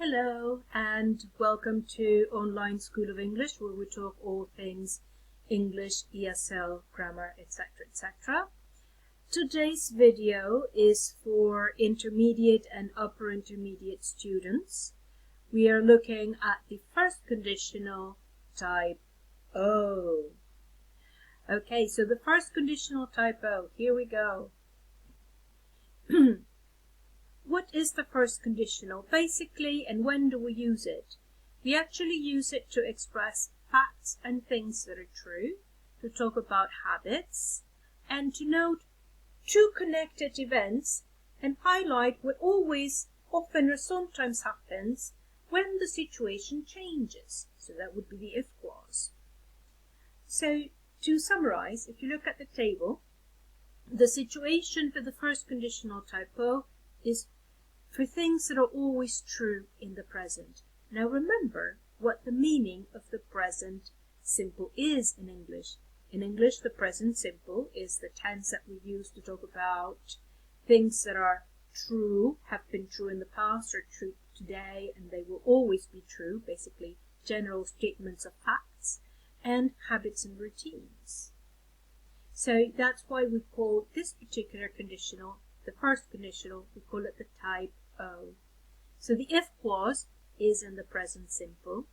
Hello and welcome to Online School of English, where we talk all things English, ESL, grammar, etc. etc. Today's video is for intermediate and upper intermediate students. We are looking at the first conditional type O. Okay, so the first conditional type O, here we go. What is the first conditional? Basically, and when do we use it? We actually use it to express facts and things that are true, to talk about habits, and to note two connected events and highlight what always, often or sometimes happens when the situation changes. So that would be the if clause. So to summarize, if you look at the table, the situation for the first conditional type O is for things that are always true in the present. Now remember what the meaning of the present simple is in English. In English, the present simple is the tense that we use to talk about things that are true, have been true in the past, are true today, and they will always be true, basically general statements of facts, and habits and routines. So that's why we call this particular conditional, the first conditional, we call it the type O. So the if clause is in the present simple.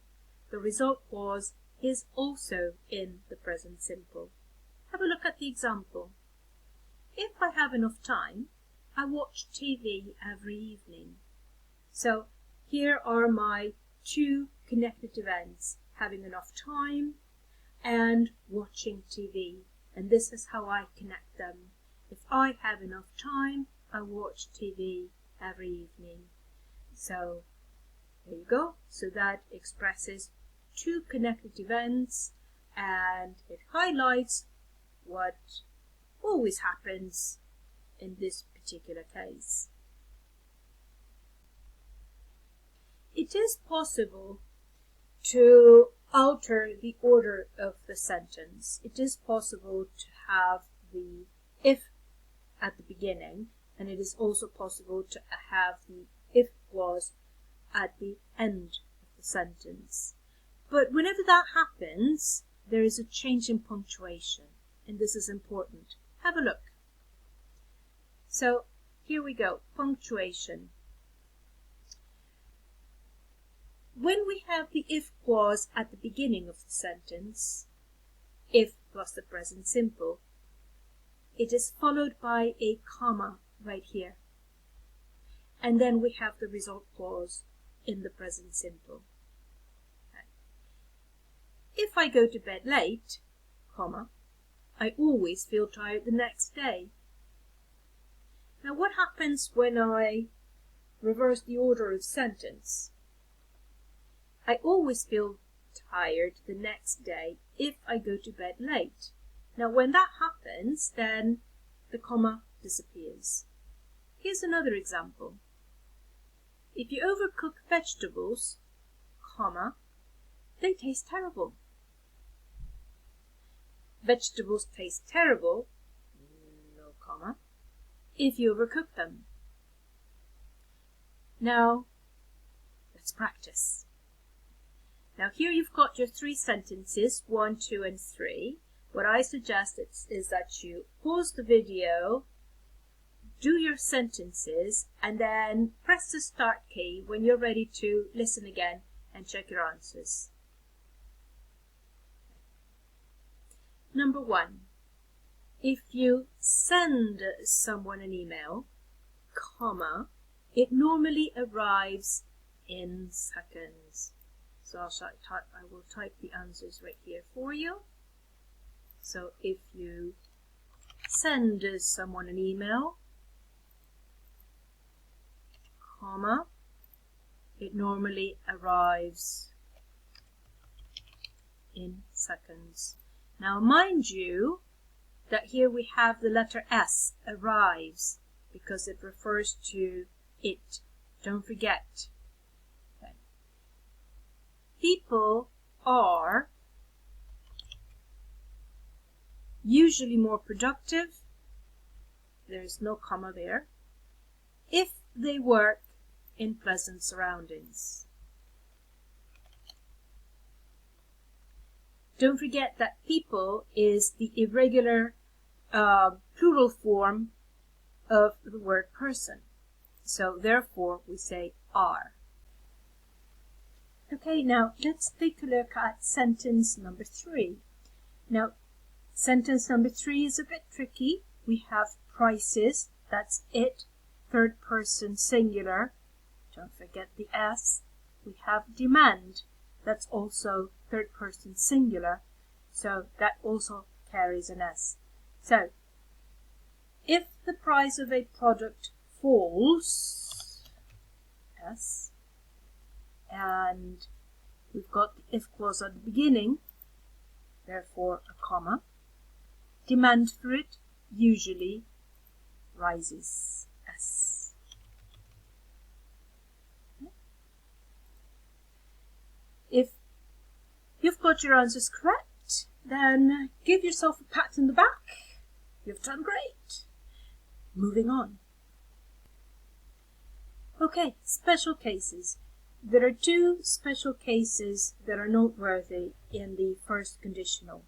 The result clause is also in the present simple. Have a look at the example. If I have enough time, I watch TV every evening. So here are my two connected events, having enough time and watching TV. And this is how I connect them. If I have enough time, I watch TV every evening. So there you go. So that expresses two connected events and it highlights what always happens in this particular case. It is possible to alter the order of the sentence. It is possible to have the if at the beginning, and it is also possible to have the if clause at the end of the sentence. But whenever that happens, there is a change in punctuation, and this is important. Have a look. So here we go, punctuation. When we have the if clause at the beginning of the sentence, if plus the present simple, it is followed by a comma right here. And then we have the result clause in the present simple. Okay. If I go to bed late, comma, I always feel tired the next day. Now what happens when I reverse the order of sentence? I always feel tired the next day if I go to bed late. Now when that happens, then the comma disappears. Here's another example. If you overcook vegetables, comma, they taste terrible. Vegetables taste terrible, no comma, if you overcook them. Now, let's practice. Now here you've got your three sentences, 1, 2, and 3. What I suggest is that you pause the video, do your sentences, and then press the start key when you're ready to listen again and check your answers. Number 1. If you send someone an email, comma, it normally arrives in seconds. So I will type the answers right here for you. So if you send someone an email, comma, it normally arrives in seconds. Now mind you that here we have the letter S, arrives, because it refers to it. Don't forget. Okay. People are usually more productive, there is no comma there, if they work in pleasant surroundings. Don't forget that people is the irregular plural form of the word person. So therefore we say are. Okay, now let's take a look at sentence number 3. Now, sentence number 3 is a bit tricky. We have prices, that's it, third person singular. Don't forget the S. We have demand, that's also third person singular. So that also carries an S. So, if the price of a product falls, S, and we've got the if clause at the beginning, therefore a comma, demand for it usually rises, S. If you've got your answers correct, then give yourself a pat on the back. You've done great. Moving on. Okay, special cases. There are 2 special cases that are noteworthy in the first conditional.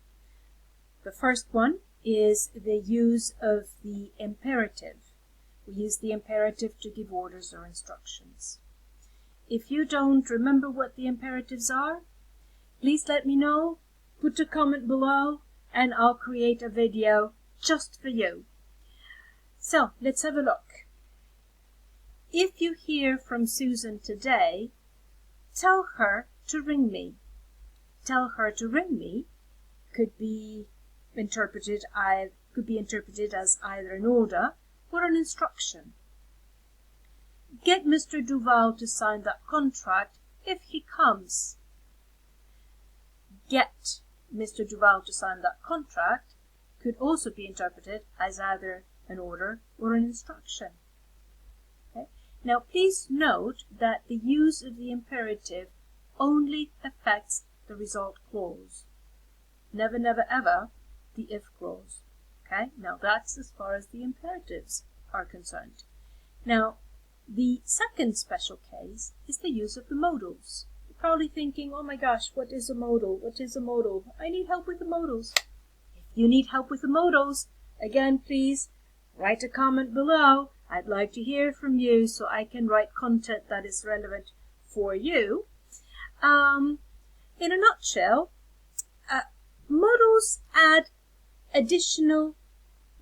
The first one is the use of the imperative. We use the imperative to give orders or instructions. If you don't remember what the imperatives are, please let me know, put a comment below, and I'll create a video just for you. So, let's have a look. If you hear from Susan today, tell her to ring me. Tell her to ring me could be interpreted as either an order or an instruction. Get Mr. Duval to sign that contract if he comes. Get Mr. Duval to sign that contract could also be interpreted as either an order or an instruction. Okay? Now please note that the use of the imperative only affects the result clause. Never, never, ever the if clause. Okay? Now that's as far as the imperatives are concerned. Now, the second special case is the use of the modals. You're probably thinking, oh my gosh, what is a modal? What is a modal? I need help with the modals. If you need help with the modals, again, please write a comment below. I'd like to hear from you so I can write content that is relevant for you. In a nutshell, modals add additional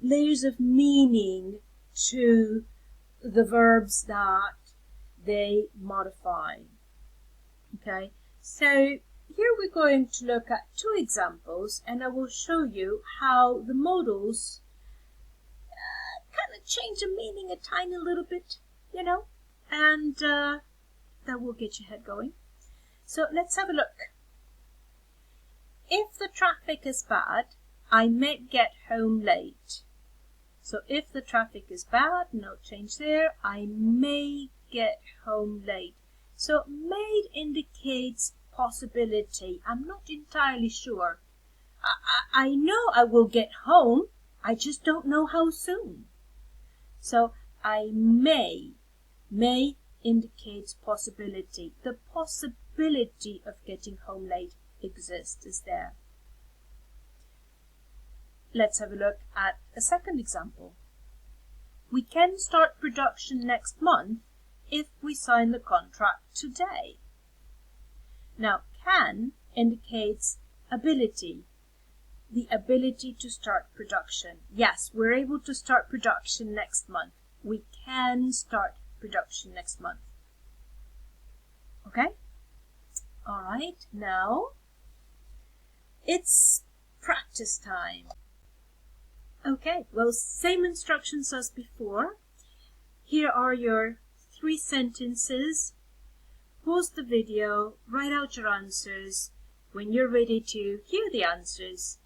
layers of meaning to the verbs that they modify. Okay, so here we're going to look at 2 examples, and I will show you how the modals kind of change the meaning a tiny little bit, you know, and that will get your head going. So let's have a look. If the traffic is bad, I may get home late. So if the traffic is bad, no change there, I may get home late. So may indicates possibility. I'm not entirely sure. I know I will get home, I just don't know how soon. So I may indicates possibility. The possibility of getting home late exists, is there. Let's have a look at a second example. We can start production next month if we sign the contract today. Now, can indicates ability. The ability to start production. Yes, we're able to start production next month. We can start production next month. Okay? All right, now it's practice time. Okay, well, same instructions as before. Here are your 3 sentences. Pause the video, write out your answers. When you're ready to hear the answers,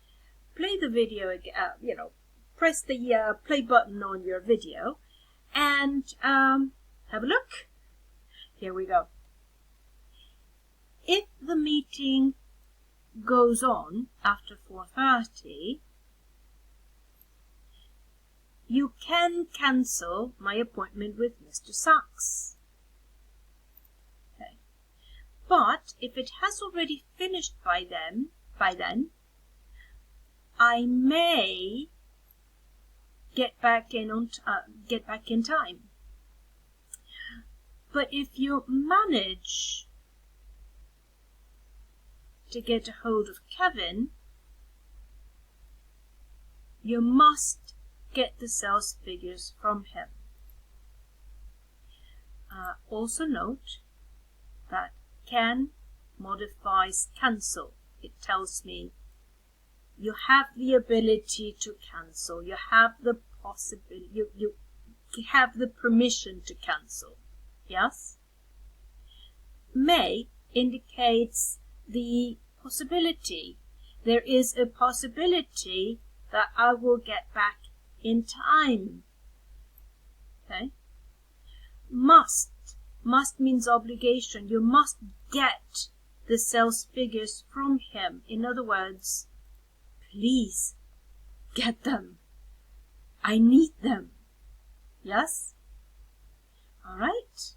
play the video again, press the play button on your video and have a look. Here we go. If the meeting goes on after 4:30, you can cancel my appointment with Mr. Sachs. that if it has already finished by then, I may get back in time. But if you manage to get a hold of Kevin, you must get the sales figures from him. Also note that can modifies cancel. It tells me you have the ability to cancel. You have the possibility. You have the permission to cancel. Yes? May indicates the possibility. There is a possibility that I will get back in time. Okay? Must means obligation. You must get the sales figures from him. In other words, please get them. I need them. Yes? All right.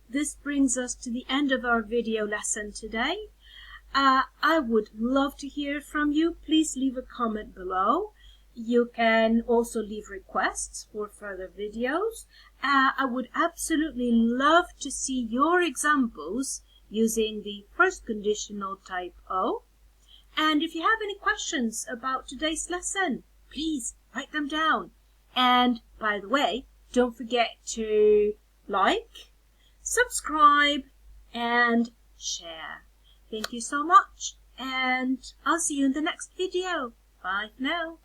This brings us to the end of our video lesson today. I would love to hear from you. Please leave a comment below. You can also leave requests for further videos. I would absolutely love to see your examples using the first conditional type O. And if you have any questions about today's lesson, please write them down. And by the way, don't forget to like, subscribe, and share. Thank you so much, and I'll see you in the next video. Bye for now.